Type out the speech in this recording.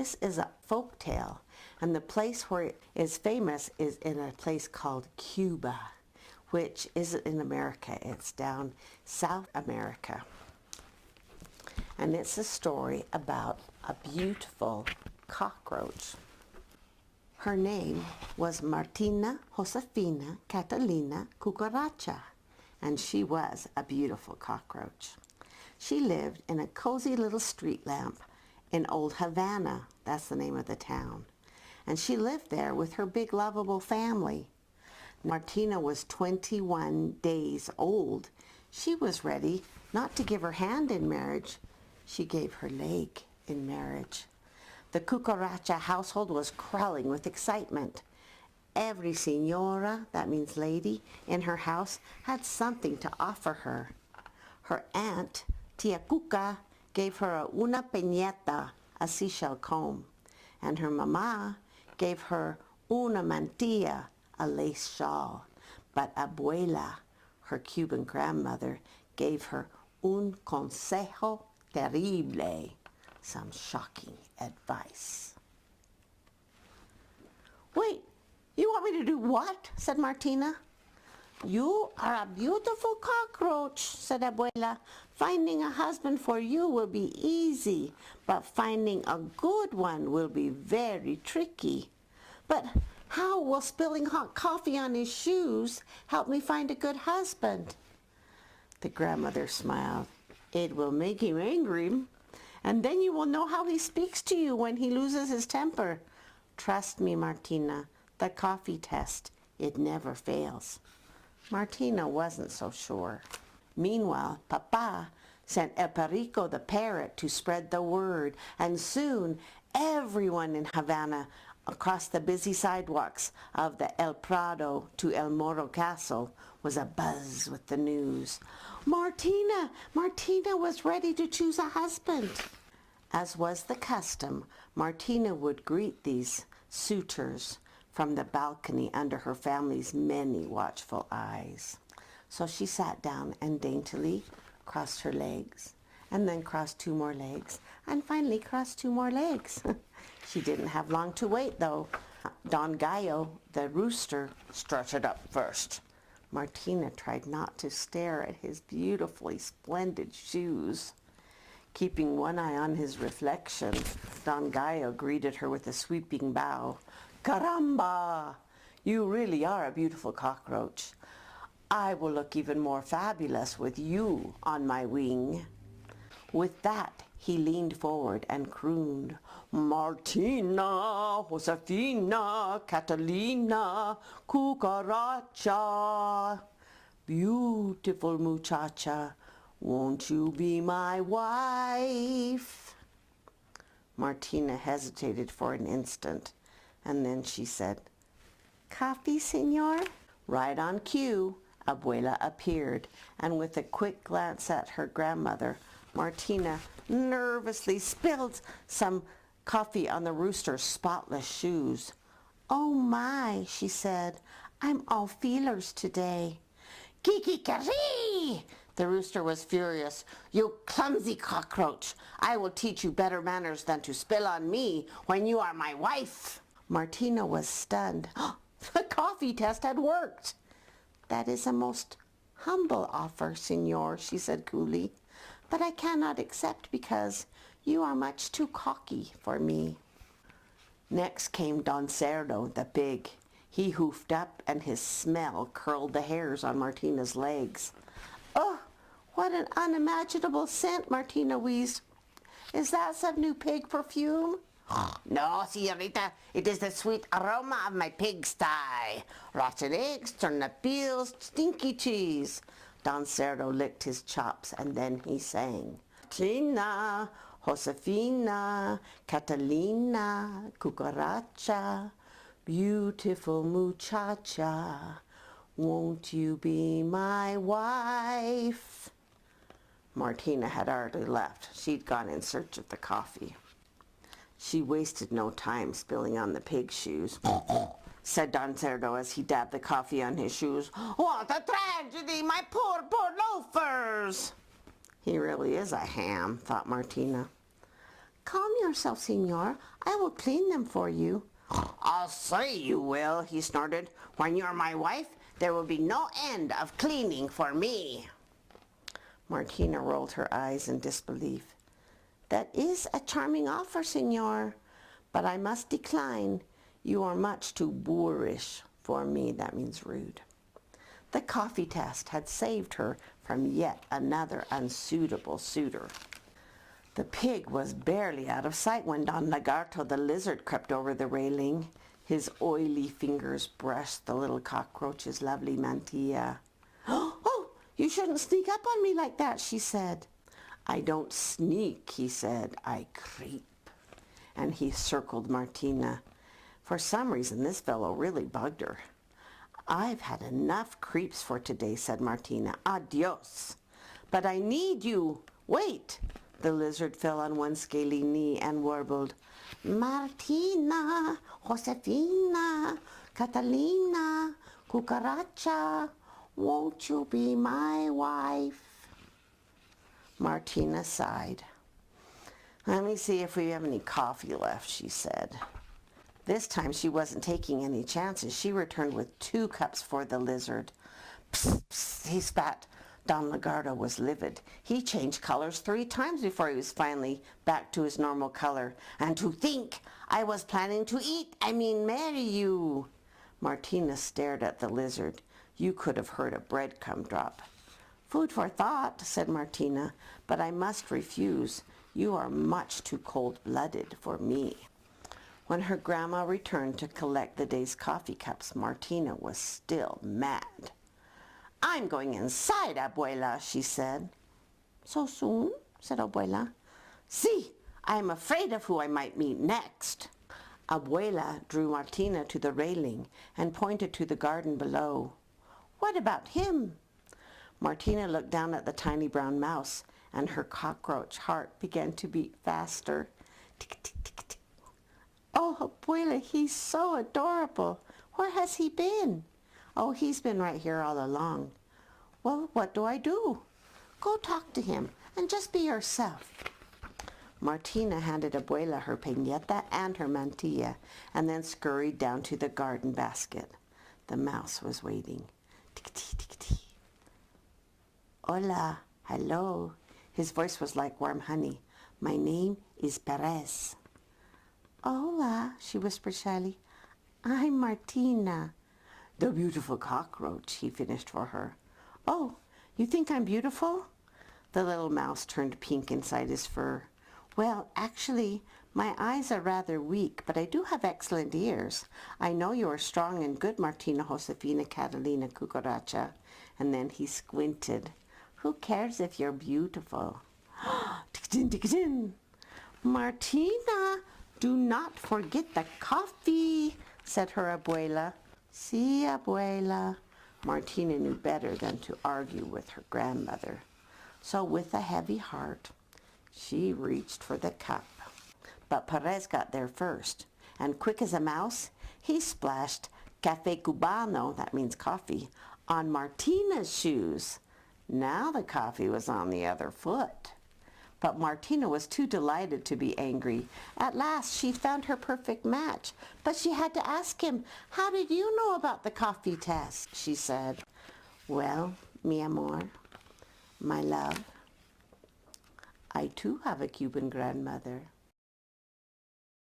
This is a folk tale, and the place where it is famous is in a place called Cuba, which isn't in America. It's down South America. And it's a story about a beautiful cockroach. Her name was Martina Josefina Catalina Cucaracha, and she was a beautiful cockroach. She lived in a cozy little street lamp in Old Havana, that's the name of the town. And she lived there with her big lovable family. Martina was 21 days old. She was ready not to give her hand in marriage. She gave her leg in marriage. The Cucaracha household was crawling with excitement. Every señora, that means lady, in her house had something to offer her. Her aunt, Tia Cuca, gave her una peñeta, a seashell comb, and her mama gave her una mantilla, a lace shawl. But abuela, her Cuban grandmother, gave her un consejo terrible, some shocking advice. "Wait, you want me to do what?" said Martina. "You are a beautiful cockroach," said abuela. "Finding a husband for you will be easy, but finding a good one will be very tricky." "But how will spilling hot coffee on his shoes help me find a good husband?" The grandmother smiled. "It will make him angry, and then you will know how he speaks to you when he loses his temper. Trust me, Martina, the coffee test, it never fails." Martina wasn't so sure. Meanwhile, Papa sent El Perico the parrot to spread the word, and soon everyone in Havana across the busy sidewalks of the El Prado to El Moro Castle was abuzz with the news. Martina was ready to choose a husband. As was the custom, Martina would greet these suitors from the balcony under her family's many watchful eyes. So she sat down and daintily crossed her legs, and then crossed 2 more legs, and finally crossed 2 more legs. She didn't have long to wait, though. Don Gallo, the rooster, strutted up first. Martina tried not to stare at his beautifully splendid shoes. Keeping one eye on his reflection, Don Gallo greeted her with a sweeping bow. "Caramba! You really are a beautiful cockroach. I will look even more fabulous with you on my wing." With that, he leaned forward and crooned, "Martina, Josefina, Catalina, Cucaracha, beautiful muchacha, won't you be my wife?" Martina hesitated for an instant, and then she said, "Coffee, señor?" Right on cue, abuela appeared, and with a quick glance at her grandmother, Martina nervously spilled some coffee on the rooster's spotless shoes. "Oh my," she said, "I'm all feelers today." "Kiki-kari!" The rooster was furious. "You clumsy cockroach! I will teach you better manners than to spill on me when you are my wife." Martina was stunned. The coffee test had worked. "That is a most humble offer, señor," she said coolly, "but I cannot accept because you are much too cocky for me." Next came Don Cerdo, the pig. He hoofed up, and his smell curled the hairs on Martina's legs. "Oh, what an unimaginable scent," Martina wheezed. "Is that some new pig perfume?" "No, señorita, it is the sweet aroma of my pigsty. Rotten eggs, turnip peels, stinky cheese." Don Cerdo licked his chops, and then he sang, "Martina, Josefina, Catalina, Cucaracha, beautiful muchacha, won't you be my wife?" Martina had already left. She'd gone in search of the coffee. She wasted no time spilling on the pig's shoes, said Don Cerdo as he dabbed the coffee on his shoes. "What a tragedy, my poor, poor loafers!" He really is a ham, thought Martina. Calm yourself, senor. I will clean them for you. I'll say you will, he snorted. When you're my wife, there will be no end of cleaning for me. Martina rolled her eyes in disbelief. That is a charming offer, senor, but I must decline. You are much too boorish for me. That means rude. The coffee test had saved her from yet another unsuitable suitor. The pig was barely out of sight when Don Lagarto the lizard crept over the railing. His oily fingers brushed the little cockroach's lovely mantilla. Oh, you shouldn't sneak up on me like that, she said. I don't sneak, he said. I creep. And he circled Martina. For some reason, this fellow really bugged her. I've had enough creeps for today, said Martina. Adios. But I need you. Wait. The lizard fell on one scaly knee and warbled, Martina, Josefina, Catalina, Cucaracha, won't you be my wife? Martina sighed. Let me see if we have any coffee left, she said. This time she wasn't taking any chances. She returned with 2 cups for the lizard. Psst, psst, he spat. Don Lagarto was livid. He changed colors 3 times before he was finally back to his normal color. And to think, I was planning to marry you. Martina stared at the lizard. You could have heard a breadcrumb drop. Food for thought, said Martina, but I must refuse. You are much too cold-blooded for me. When her grandma returned to collect the day's coffee cups, Martina was still mad. I'm going inside, Abuela, she said. So soon? Said Abuela. See, I am afraid of who I might meet next. Abuela drew Martina to the railing and pointed to the garden below. What about him? Martina looked down at the tiny brown mouse, and her cockroach heart began to beat faster. Tick, tick, tick, tick. Oh, Abuela, he's so adorable. Where has he been? Oh, he's been right here all along. Well, what do I do? Go talk to him and just be yourself. Martina handed Abuela her piñata and her mantilla and then scurried down to the garden basket. The mouse was waiting. Tick-tee, tick-tee. Hola, hello. His voice was like warm honey. My name is Perez. Hola, she whispered shyly. I'm Martina. The beautiful cockroach, he finished for her. Oh, you think I'm beautiful? The little mouse turned pink inside his fur. Well, actually, my eyes are rather weak, but I do have excellent ears. I know you are strong and good, Martina, Josefina, Catalina, Cucaracha. And then he squinted. Who cares if you're beautiful? Tick-tin, tick-tin. Martina, do not forget the coffee, said her abuela. Si, abuela. Martina knew better than to argue with her grandmother. So with a heavy heart, she reached for the cup. But Perez got there first, and quick as a mouse, he splashed café cubano, that means coffee, on Martina's shoes. Now the coffee was on the other foot. But Martina was too delighted to be angry. At last she found her perfect match, but she had to ask him, how did you know about the coffee test? She said, well, mi amor, my love, I too have a Cuban grandmother.